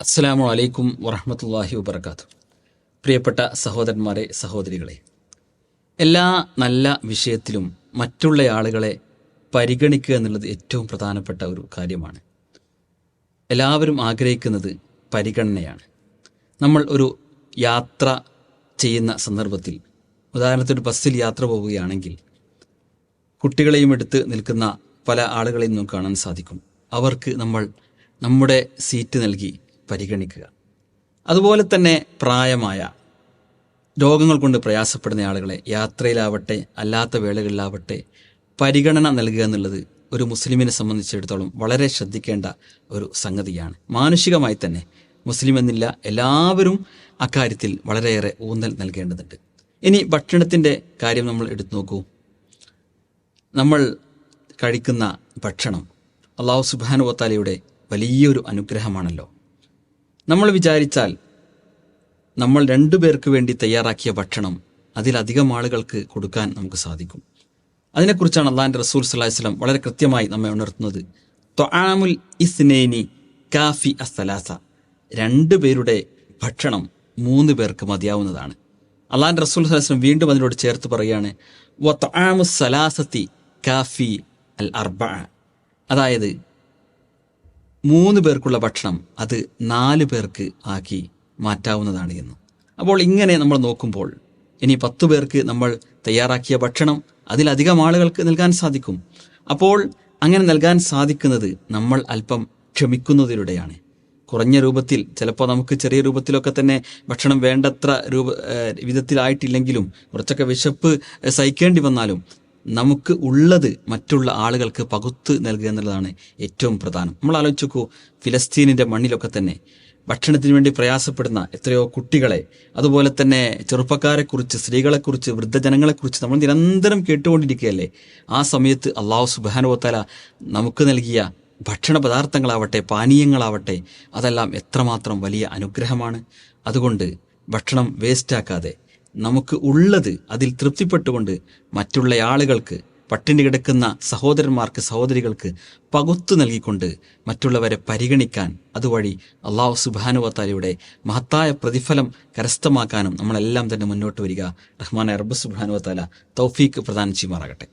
അസ്സലാമു അലൈക്കും വറഹ്മത്തുള്ളാഹി വബറകാതുഹു. പ്രിയപ്പെട്ട സഹോദരന്മാരെ, സഹോദരികളെ, എല്ലാ നല്ല വിഷയത്തിലും മറ്റുള്ള ആളുകളെ പരിഗണിക്കുക എന്നുള്ളത് ഏറ്റവും പ്രധാനപ്പെട്ട ഒരു കാര്യമാണ്. എല്ലാവരും ആഗ്രഹിക്കുന്നത് പരിഗണനയാണ്. നമ്മൾ ഒരു യാത്ര ചെയ്യുന്ന സന്ദർഭത്തിൽ, ഉദാഹരണത്തിന് ബസ്സിൽ യാത്ര പോവുകയാണെങ്കിൽ കുട്ടികളെയും എടുത്ത് നിൽക്കുന്ന പല ആളുകളെയും നമുക്ക് കാണാൻ സാധിക്കും. അവർക്ക് നമ്മൾ നമ്മുടെ സീറ്റ് നൽകി പരിഗണിക്കുക. അതുപോലെ തന്നെ പ്രായമായ, രോഗങ്ങൾ കൊണ്ട് പ്രയാസപ്പെടുന്ന ആളുകളെ യാത്രയിലാവട്ടെ അല്ലാത്ത വേളകളിലാവട്ടെ പരിഗണന നൽകുക എന്നുള്ളത് ഒരു മുസ്ലിമിനെ സംബന്ധിച്ചിടത്തോളം വളരെ ശ്രദ്ധിക്കേണ്ട ഒരു സംഗതിയാണ്. മാനുഷികമായി തന്നെ മുസ്ലിം എന്നില്ല, എല്ലാവരും അക്കാര്യത്തിൽ വളരെയേറെ ഊന്നൽ നൽകേണ്ടതുണ്ട്. ഇനി ഭക്ഷണത്തിൻ്റെ കാര്യം നമ്മൾ എടുത്തു നോക്കൂ. നമ്മൾ കഴിക്കുന്ന ഭക്ഷണം അല്ലാഹു സുബ്ഹാനഹു വ തആലയുടെ വലിയൊരു അനുഗ്രഹമാണല്ലോ. നമ്മൾ വിചാരിച്ചാൽ നമ്മൾ 2 പേർക്ക് വേണ്ടി തയ്യാറാക്കിയ ഭക്ഷണം അതിലധികം ആളുകൾക്ക് കൊടുക്കാൻ നമുക്ക് സാധിക്കും. അതിനെക്കുറിച്ചാണ് അള്ളാഹിൻ്റെ റസൂൽ സ്വല്ലല്ലാഹു അലൈഹി വസല്ലം വളരെ കൃത്യമായി നമ്മെ ഉണർത്തുന്നത്. ത്വആമുൽ ഇസ്നൈനി കാഫി അസ്സലാസ, 2 പേരുടെ ഭക്ഷണം 3 പേർക്ക് മതിയാവുന്നതാണ്. അള്ളാഹിൻ്റെ റസൂൽ സ്വല്ലല്ലാഹു അലൈഹി വസല്ലം വീണ്ടും അതിനോട് ചേർത്ത് പറയുകയാണ്, വ ത്വആമുസ് സലാസത്തി കാഫി അൽ അർബഅ, അതായത് 3 പേർക്കുള്ള ഭക്ഷണം അത് 4 പേർക്ക് ആക്കി മാറ്റാവുന്നതാണ് എന്ന്. അപ്പോൾ ഇങ്ങനെ നമ്മൾ നോക്കുമ്പോൾ ഇനി 10 പേർക്ക് നമ്മൾ തയ്യാറാക്കിയ ഭക്ഷണം അതിലധികം ആളുകൾക്ക് നൽകാൻ സാധിക്കും. അപ്പോൾ അങ്ങനെ നൽകാൻ സാധിക്കുന്നത് നമ്മൾ അല്പം ക്ഷമിക്കുന്നതിലൂടെയാണ്. കുറഞ്ഞ രൂപത്തിൽ, ചിലപ്പോൾ നമുക്ക് ചെറിയ രൂപത്തിലൊക്കെ തന്നെ ഭക്ഷണം വേണ്ടത്ര വിധത്തിലായിട്ടില്ലെങ്കിലും, കുറച്ചൊക്കെ വിശപ്പ് സഹിക്കേണ്ടി വന്നാലും നമുക്ക് ഉള്ളത് മറ്റുള്ള ആളുകൾക്ക് പകുത്ത് നൽകുക എന്നുള്ളതാണ് ഏറ്റവും പ്രധാനം. നമ്മൾ ആലോചിച്ച് നോക്കൂ, ഫിലസ്തീനിൻ്റെ മണ്ണിലൊക്കെ തന്നെ ഭക്ഷണത്തിന് വേണ്ടി പ്രയാസപ്പെടുന്ന എത്രയോ കുട്ടികളെ, അതുപോലെ തന്നെ ചെറുപ്പക്കാരെക്കുറിച്ച്, സ്ത്രീകളെക്കുറിച്ച്, വൃദ്ധജനങ്ങളെക്കുറിച്ച് നമ്മൾ നിരന്തരം കേട്ടുകൊണ്ടിരിക്കുകയല്ലേ. ആ സമയത്ത് അല്ലാഹു സുബ്ഹാനഹു വ തആല നമുക്ക് നൽകിയ ഭക്ഷണ പദാർത്ഥങ്ങളാവട്ടെ, പാനീയങ്ങളാവട്ടെ, അതെല്ലാം എത്രമാത്രം വലിയ അനുഗ്രഹമാണ്. അതുകൊണ്ട് ഭക്ഷണം വേസ്റ്റാക്കാതെ നമുക്ക് ഉള്ളത് അതിൽ തൃപ്തിപ്പെട്ടുകൊണ്ട് മറ്റുള്ള ആളുകൾക്ക്, പട്ടിണി കിടക്കുന്ന സഹോദരന്മാർക്ക്, സഹോദരികൾക്ക് പകുത്തു നൽകിക്കൊണ്ട് മറ്റുള്ളവരെ പരിഗണിക്കാൻ, അതുവഴി അല്ലാഹു സുബ്ഹാനഹു വ തആലയുടെ മഹത്തായ പ്രതിഫലം കരസ്ഥമാക്കാനും നമ്മളെല്ലാം തന്നെ മുന്നോട്ട് വരിക. റഹ്മാനായ റബ്ബ് സുബ്ഹാനഹു വ തആല തൗഫീഖ് പ്രദാനം ചെയ്യുമാറാകട്ടെ.